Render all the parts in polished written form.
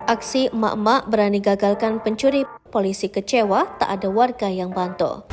Aksi emak-emak berani gagalkan pencuri, polisi kecewa tak ada warga yang bantu.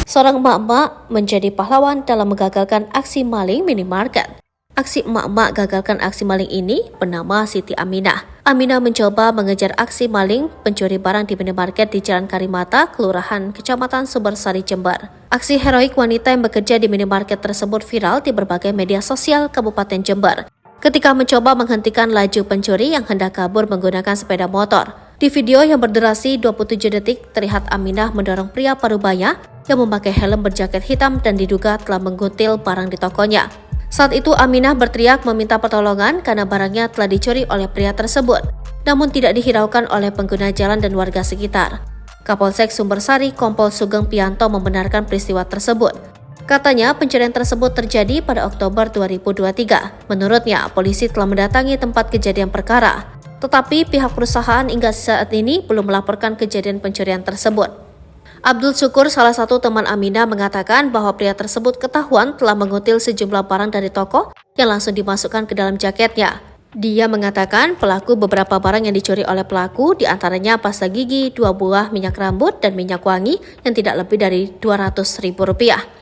Seorang emak-emak menjadi pahlawan dalam menggagalkan aksi maling minimarket. Aksi emak-emak gagalkan aksi maling ini bernama Siti Aminah. Aminah mencoba mengejar aksi maling pencuri barang di minimarket di Jalan Karimata, Kelurahan Kecamatan Sumbersari, Jember. Aksi heroik wanita yang bekerja di minimarket tersebut viral di berbagai media sosial Kabupaten Jember ketika mencoba menghentikan laju pencuri yang hendak kabur menggunakan sepeda motor. Di video yang berdurasi 27 detik, terlihat Aminah mendorong pria parubaya yang memakai helm berjaket hitam dan diduga telah mengguntil barang di tokonya. Saat itu Aminah berteriak meminta pertolongan karena barangnya telah dicuri oleh pria tersebut, namun tidak dihiraukan oleh pengguna jalan dan warga sekitar. Kapolsek Sumbersari Kompol Sugeng Pianto membenarkan peristiwa tersebut. Katanya pencurian tersebut terjadi pada Oktober 2023. Menurutnya, polisi telah mendatangi tempat kejadian perkara, tetapi pihak perusahaan hingga saat ini belum melaporkan kejadian pencurian tersebut. Abdul Syukur, salah satu teman Aminah, mengatakan bahwa pria tersebut ketahuan telah mengutil sejumlah barang dari toko yang langsung dimasukkan ke dalam jaketnya. Dia mengatakan pelaku beberapa barang yang dicuri oleh pelaku diantaranya pasta gigi, 2 buah minyak rambut, dan minyak wangi yang tidak lebih dari Rp200.000.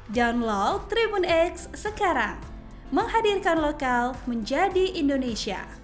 Download Tribun X sekarang, menghadirkan lokal menjadi Indonesia.